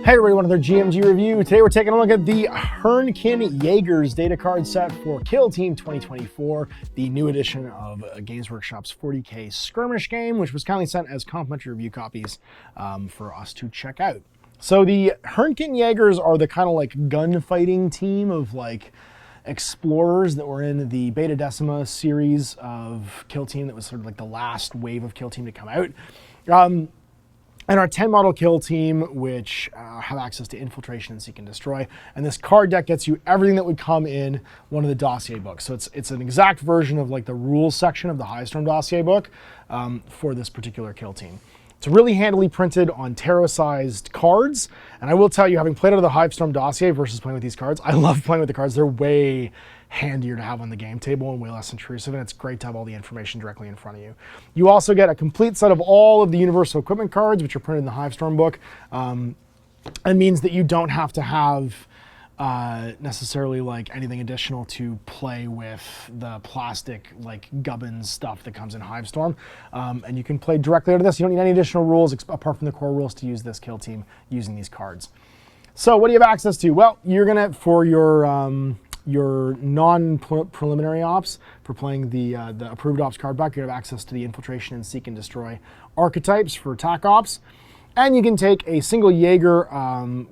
Hey everybody, another GMG review. Today we're taking a look at the HERNKYN YAEGIRS data card set for Kill Team 2024, the new edition of Games Workshop's 40K skirmish game, which was kindly sent as complimentary review copies for us to check out. So the HERNKYN YAEGIRS are the kind of like gunfighting team of like explorers that were in the Beta Decima series of Kill Team that was sort of like the last wave of Kill Team to come out. And our 10 model kill team, which have access to infiltration and seek and destroy. And this card deck gets you everything that would come in one of the dossier books. So it's an exact version of like the rules section of the Highstorm dossier book for this particular kill team. It's really handily printed on tarot-sized cards. And I will tell you, having played out of the Highstorm dossier versus playing with these cards, I love playing with the cards. They're way handier to have on the game table and way less intrusive, and it's great to have all the information directly in front of you. You also get a complete set of all of the universal equipment cards, which are printed in the Highstorm book, and means that you don't have to have necessarily like anything additional to play with the plastic like gubbins stuff that comes in Highstorm, and you can play directly out of this. You don't need any additional rules apart from the core rules to use this kill team using these cards. So what do you have access to? Well, you're gonna, for your non-preliminary ops, for playing the approved ops card back, you have access to the infiltration and seek and destroy archetypes for attack ops, and you can take a single Jaeger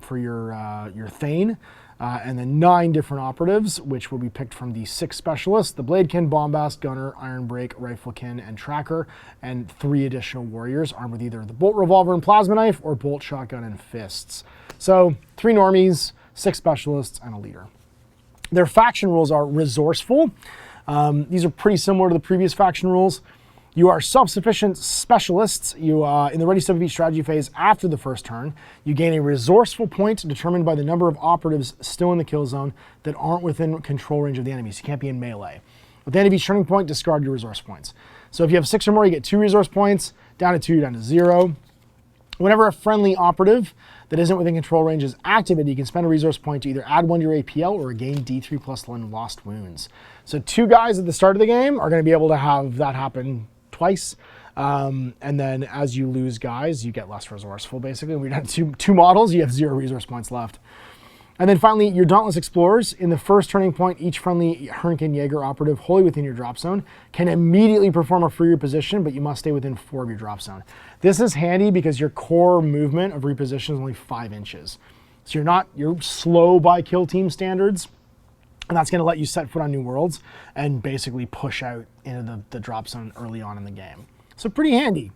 for your Thane, and then 9 different operatives, which will be picked from the 6 specialists: the Bladekin, Bombast, Gunner, Ironbreak, Riflekin, and Tracker, and 3 additional warriors armed with either the Bolt Revolver and Plasma Knife or Bolt, Shotgun, and Fists. So 3 normies, 6 specialists, and a leader. Their faction rules are resourceful. These are pretty similar to the previous faction rules. You are self-sufficient specialists. You, in the Ready Step Beat strategy phase after the first turn, you gain a resourceful point determined by the number of operatives still in the kill zone that aren't within control range of the enemy. So you can't be in melee. At the end of each turning point, discard your resource points. So if you have 6 or more, you get 2 resource points. Down to 2, down to 0. Whenever a friendly operative that isn't within control range is activated, you can spend a resource point to either add 1 to your APL or gain D3 plus 1 lost wounds. So 2 guys at the start of the game are going to be able to have that happen twice. And then as you lose guys, you get less resourceful, basically. When you're down to 2 models, you have 0 resource points left. And then finally, your Dauntless Explorers. In the first turning point, each friendly HERNKYN Jaeger operative wholly within your drop zone can immediately perform a free reposition, but you must stay within 4 of your drop zone. This is handy because your core movement of reposition is only 5 inches. So you're slow by kill team standards, and that's going to let you set foot on new worlds and basically push out into the drop zone early on in the game. So pretty handy.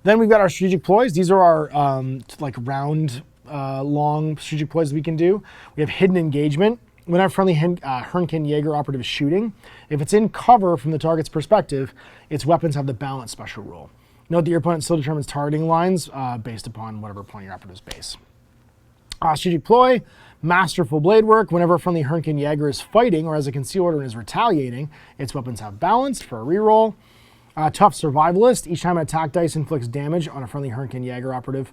Then we've got our strategic ploys. These are our like round long strategic ploys that we can do. We have hidden engagement. When our friendly HERNKYN Jaeger operative is shooting, if it's in cover from the target's perspective, its weapons have the balance special rule. Note that your opponent still determines targeting lines based upon whatever point your operative's base. Strategic ploy, masterful blade work. Whenever a friendly HERNKYN Jaeger is fighting or has a conceal order and is retaliating, its weapons have balanced for a reroll. Tough survivalist. Each time an attack dice inflicts damage on a friendly HERNKYN Jaeger operative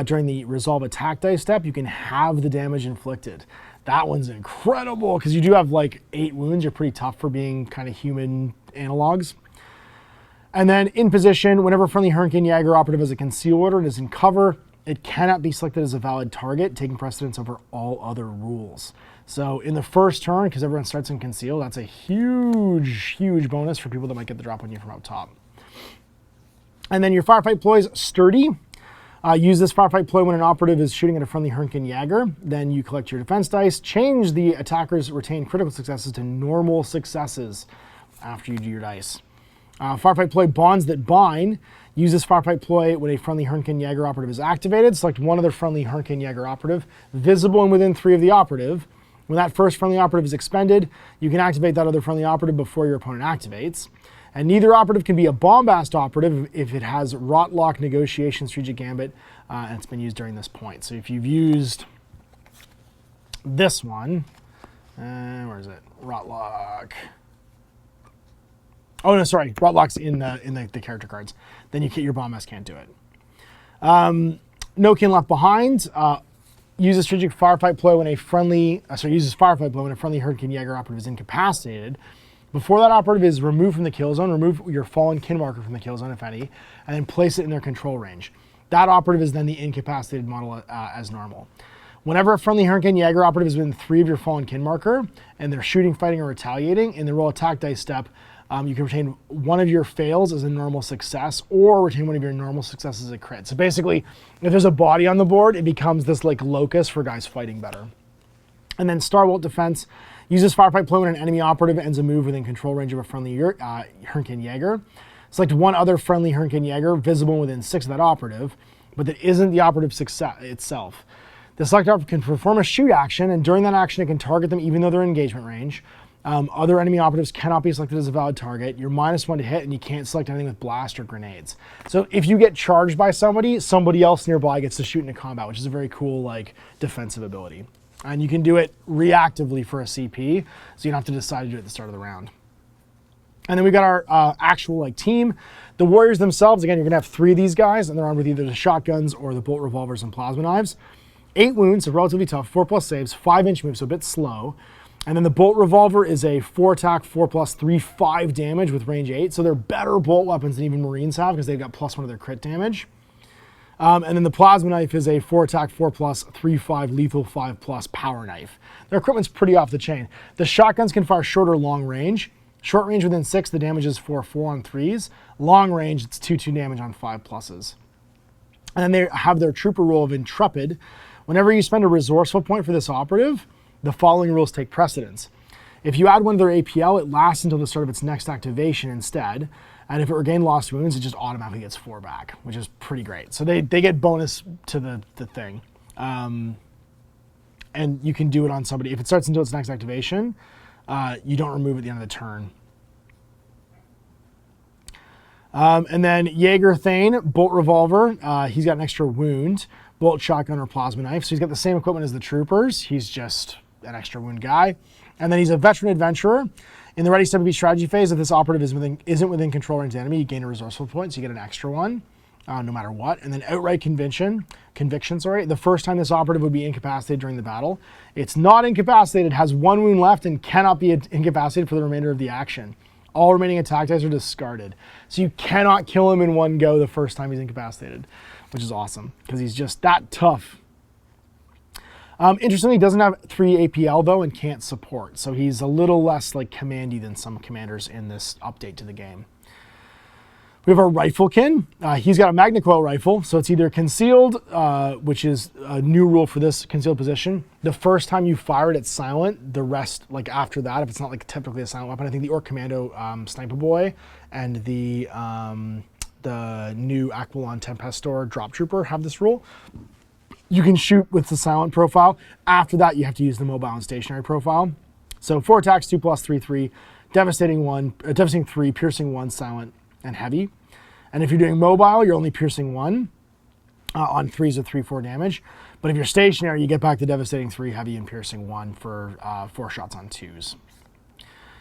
during the resolve attack dice step, you can have the damage inflicted. That one's incredible because you do have like 8 wounds. You're pretty tough for being kind of human analogs. And then in position, whenever a friendly HERNKYN Jaeger operative has a conceal order and is in cover, it cannot be selected as a valid target, taking precedence over all other rules. So in the first turn, because everyone starts in conceal, that's a huge, huge bonus for people that might get the drop on you from up top. And then your Firefight ploys, sturdy. Use this Firefight ploy when an operative is shooting at a friendly HERNKYN Jaeger. Then you collect your defense dice, change the attacker's retained critical successes to normal successes after you do your dice. Firefight ploy, bonds that bind. Use this Firefight ploy when a friendly HERNKYN Jaeger operative is activated. Select one other friendly HERNKYN Jaeger operative, visible and within 3 of the operative. When that first friendly operative is expended, you can activate that other friendly operative before your opponent activates. And neither operative can be a Bombast operative if it has Rotlock, Negotiation, Strategic Gambit, and it's been used during this point. So if you've used this one, where is it? Rotlock. Oh no, sorry, Rotlock's in the character cards. Then your Bombast can't do it. No kin left behind. Uses strategic Firefight ploy when a friendly, uses Firefight ploy when a friendly HERNKYN Jaeger operative is incapacitated. Before that operative is removed from the kill zone, remove your fallen kin marker from the kill zone, if any, and then place it in their control range. That operative is then the incapacitated model as normal. Whenever a friendly HERNKYN Jaeger operative is within 3 of your fallen kin marker, and they're shooting, fighting, or retaliating, in the roll attack dice step, you can retain one of your fails as a normal success, or retain one of your normal successes as a crit. So basically, if there's a body on the board, it becomes this like locus for guys fighting better. And then Starbolt Defense uses Firefight ploy when an enemy operative ends a move within control range of a friendly HERNKYN Jaeger. Select one other friendly HERNKYN Jaeger visible within 6 of that operative, but that isn't the operative success itself. The select operative can perform a shoot action, and during that action, it can target them even though they're in engagement range. Other enemy operatives cannot be selected as a valid target. You're -1 to hit, and you can't select anything with blast or grenades. So if you get charged by somebody else nearby gets to shoot into combat, which is a very cool like defensive ability. And you can do it reactively for a CP, so you don't have to decide to do it at the start of the round. And then we got our actual like team. The warriors themselves, again, you're gonna have 3 of these guys, and they're armed with either the shotguns or the bolt revolvers and plasma knives. 8 wounds, so relatively tough, 4+ saves, 5-inch move, so a bit slow. And then the bolt revolver is a 4 attack, 4+, 3/5 damage with range 8. So they're better bolt weapons than even Marines have because they've got +1 of their crit damage. And then the plasma knife is a 4 attack, 4+, 3/5 lethal 5+ power knife. Their equipment's pretty off the chain. The shotguns can fire short or long range. Short range within 6, the damage is 4 on 3s. Long range, it's 2 damage on 5+. And then they have their trooper rule of Intrepid. Whenever you spend a resourceful point for this operative, the following rules take precedence. If you add one to their APL, it lasts until the start of its next activation instead. And if it regained lost wounds, it just automatically gets 4 back, which is pretty great. So they get bonus to the thing. And you can do it on somebody. If it starts until its next activation, you don't remove it at the end of the turn. And then Jaeger Thane, bolt revolver. He's got an extra wound, bolt shotgun or plasma knife. So he's got the same equipment as the troopers. He's just an extra wound guy. And then he's a veteran adventurer. In the ready step of each strategy phase, if this operative isn't within control range of the enemy, you gain a resourceful point, so you get an extra one, no matter what. And then outright conviction, the first time this operative would be incapacitated during the battle. It's not incapacitated, has 1 wound left, and cannot be incapacitated for the remainder of the action. All remaining attack dice are discarded. So you cannot kill him in one go the first time he's incapacitated, which is awesome, because he's just that tough. Interestingly, he doesn't have 3 APL though and can't support, so he's a little less like commandy than some commanders in this update to the game. We have our Riflekin. He's got a magna coil rifle, so it's either concealed, which is a new rule for this concealed position. The first time you fire it, it's silent. The rest, like after that, if it's not like typically a silent weapon, I think the Orc Commando Sniper Boy and the new Aquilon Tempestor Drop Trooper have this rule. You can shoot with the silent profile. After that, you have to use the mobile and stationary profile. So 4 attacks, 2+, 3/3, devastating 3, piercing 1, silent, and heavy. And if you're doing mobile, you're only piercing 1 on 3s with 3/4 damage. But if you're stationary, you get back the devastating 3, heavy, and piercing 1 for 4 shots on 2s.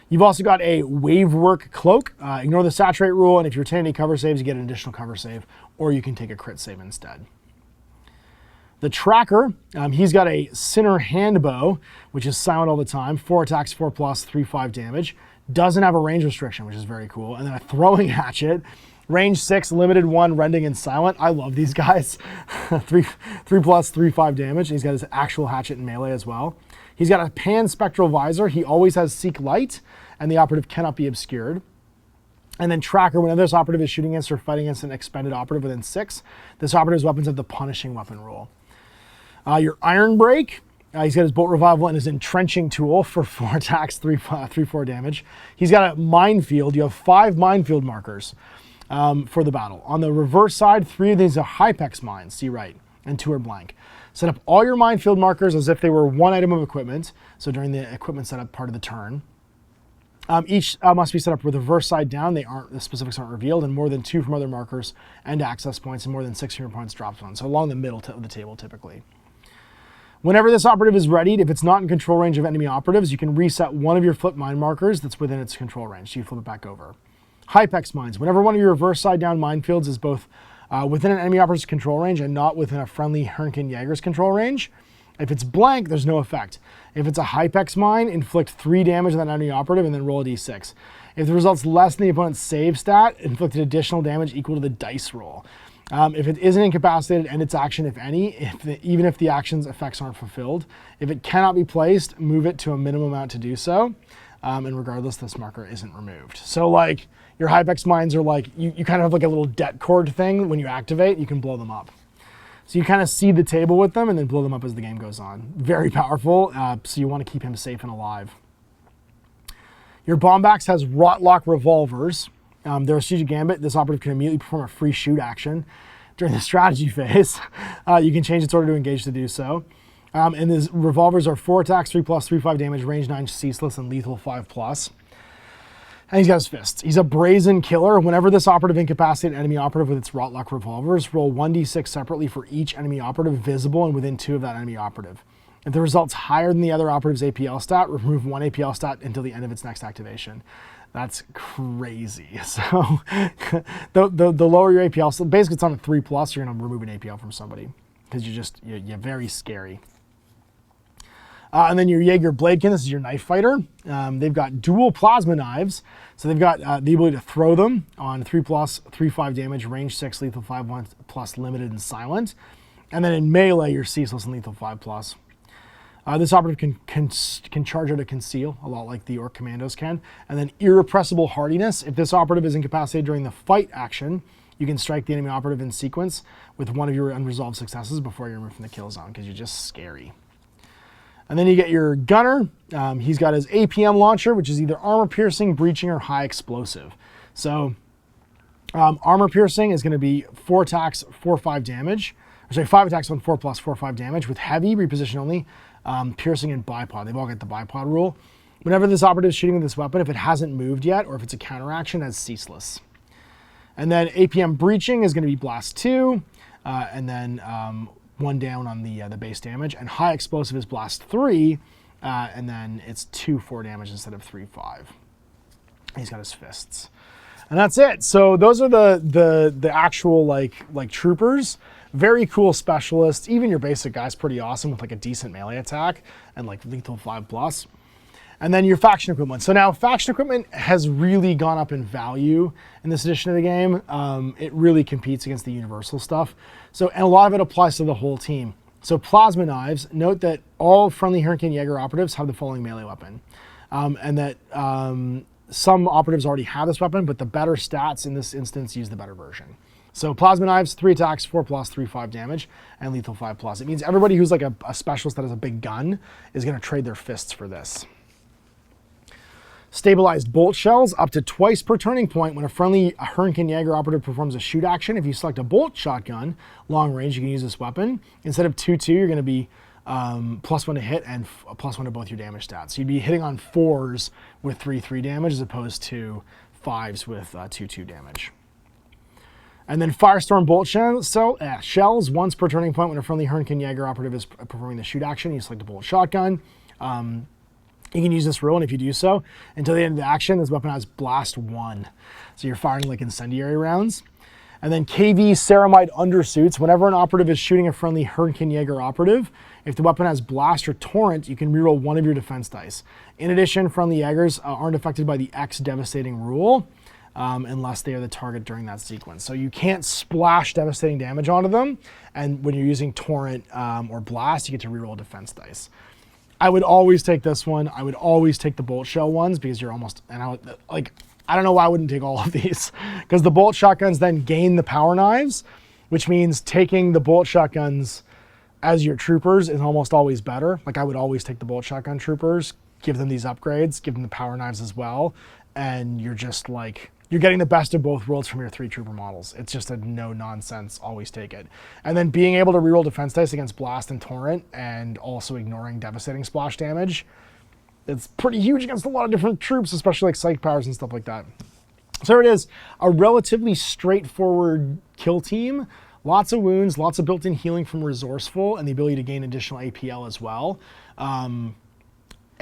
You've also got a Wavework Cloak. Ignore the saturate rule, and if you retain any cover saves, you get an additional cover save, or you can take a crit save instead. The Tracker, he's got a Sinner Handbow, which is silent all the time, 4 attacks, 4+, 3/5 damage. Doesn't have a range restriction, which is very cool. And then a Throwing Hatchet, range 6, limited 1, rending, and silent. I love these guys. 3+, 3/5 damage. He's got his actual hatchet in melee as well. He's got a Pan Spectral Visor. He always has Seek Light, and the operative cannot be obscured. And then Tracker, whenever this operative is shooting against or fighting against an expended operative within 6, this operative's weapons have the punishing weapon rule. Your Iron Break, he's got his Bolt Revival and his Entrenching Tool for 4 attacks, 3/4 damage. He's got a Minefield. You have 5 minefield markers for the battle. On the reverse side, 3 of these are Hypex mines, see right, and 2 are blank. Set up all your minefield markers as if they were 1 item of equipment, so during the equipment setup part of the turn. Each must be set up with the reverse side down. The specifics aren't revealed, and more than 2 from other markers and access points, and more than 6 from your opponent's drops one. So along the middle of the table, typically. Whenever this operative is readied, if it's not in control range of enemy operatives, you can reset one of your flip mine markers that's within its control range, so you flip it back over. Hypex mines. Whenever one of your reverse side down minefields is both within an enemy operative's control range and not within a friendly HERNKYN Jaeger's control range, if it's blank, there's no effect. If it's a Hypex mine, inflict 3 damage on that enemy operative and then roll a d6. If the result's less than the opponent's save stat, inflict additional damage equal to the dice roll. If it isn't incapacitated, end its action, if any, even if the action's effects aren't fulfilled. If it cannot be placed, move it to a minimum amount to do so. And regardless, this marker isn't removed. So like your Hypex mines are like, you kind of have like a little det cord thing. When you activate, you can blow them up. So you kind of seed the table with them and then blow them up as the game goes on. Very powerful, so you want to keep him safe and alive. Your Bombax has Rotlock revolvers. They're a strategic gambit. This operative can immediately perform a free shoot action during the strategy phase. You can change its order to engage to do so. And these revolvers are 4 attacks, 3+, 3/5 damage, range 9, ceaseless, and lethal 5+. And he's got his fists. He's a brazen killer. Whenever this operative incapacitates an enemy operative with its Rotlock revolvers, roll 1d6 separately for each enemy operative visible and within 2 of that enemy operative. If the result's higher than the other operative's APL stat, remove 1 APL stat until the end of its next activation. That's crazy. So the lower your APL, so basically it's on a 3+, you're gonna remove an APL from somebody because you're very scary. And then your Jaeger Bladekin, this is your knife fighter. They've got dual plasma knives. So they've got the ability to throw them on 3+, 3/5 damage, range 6, lethal 5+, limited and silent. And then in melee, you're ceaseless and lethal 5+. This operative can charge out a conceal, a lot like the Orc Commandos can. And then irrepressible hardiness. If this operative is incapacitated during the fight action, you can strike the enemy operative in sequence with one of your unresolved successes before you're removed from the kill zone, because you're just scary. And then you get your gunner. He's got his APM launcher, which is either armor piercing, breaching, or high explosive. So armor piercing is going to be 4 attacks, 4/5 damage. Or sorry, 5 attacks on 4+, 4/5 damage with heavy, reposition only, piercing, and bipod. They've all got the bipod rule. Whenever this operative is shooting with this weapon, if it hasn't moved yet, or if it's a counteraction, that's ceaseless. And then APM breaching is going to be blast 2, and then 1 down on the base damage, and high explosive is blast 3, and then it's 2/4 damage instead of 3/5. He's got his fists, and that's it. So those are the actual like troopers. Very cool specialists. Even your basic guy's pretty awesome with like a decent melee attack and like lethal 5+. And then your faction equipment. So now faction equipment has really gone up in value in this edition of the game. It really competes against the universal stuff. So, and a lot of it applies to the whole team. So plasma knives, note that all friendly Hearnkyn Jaeger operatives have the following melee weapon. And that some operatives already have this weapon, but the better stats in this instance use the better version. So plasma knives, 3 attacks, 4+, 3/5 damage, and lethal 5+. It means everybody who's like a specialist that has a big gun is gonna trade their fists for this. Stabilized bolt shells, up to twice per turning point when a friendly Hearnkyn Jaeger operative performs a shoot action. If you select a bolt shotgun, long range, you can use this weapon. Instead of 2/2, you're gonna be +1 to hit and +1 to both your damage stats. So you'd be hitting on 4s with 3/3 damage as opposed to 5s with 2/2 damage. And then Firestorm bolt shells, once per turning point when a friendly Hearnkyn Jaeger operative is performing the shoot action, you select a bolt shotgun. You can use this rule, and if you do so, until the end of the action, this weapon has blast 1. So you're firing like incendiary rounds. And then KV Ceramide undersuits. Whenever an operative is shooting a friendly Hearnkyn Jaeger operative, if the weapon has blast or torrent, you can reroll 1 of your defense dice. In addition, friendly Jaegers aren't affected by the X devastating rule, unless they are the target during that sequence. So you can't splash devastating damage onto them, and when you're using torrent or blast, you get to reroll defense dice. I would always take this one. I would always take the bolt shell ones because you're almost, and I don't know why I wouldn't take all of these, because the bolt shotguns then gain the power knives, which means taking the bolt shotguns as your troopers is almost always better. Like I would always take the bolt shotgun troopers, give them these upgrades, give them the power knives as well, and you're just like, you're getting the best of both worlds from your 3 trooper models. It's just a no nonsense, always take it. And then being able to reroll defense dice against blast and torrent and also ignoring devastating splash damage, it's pretty huge against a lot of different troops, especially like psych powers and stuff like that. So there it is, a relatively straightforward kill team. Lots of wounds, lots of built-in healing from Resourceful, and the ability to gain additional APL as well.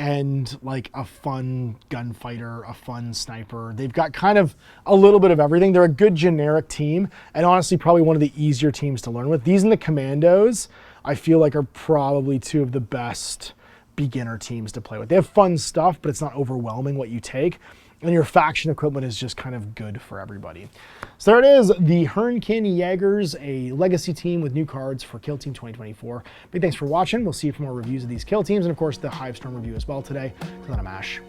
And like a fun gunfighter, a fun sniper. They've got kind of a little bit of everything. They're a good generic team, and honestly probably one of the easier teams to learn with. These and the Commandos, I feel like, are probably 2 of the best beginner teams to play with. They have fun stuff, but it's not overwhelming what you take. and your faction equipment is just kind of good for everybody. So there it is, the HERNKYN YAEGIRS, a legacy team with new cards for Kill Team 2024. Big thanks for watching. We'll see you for more reviews of these kill teams, and of course the Hivestorm review as well today. Till then, I'm Ash.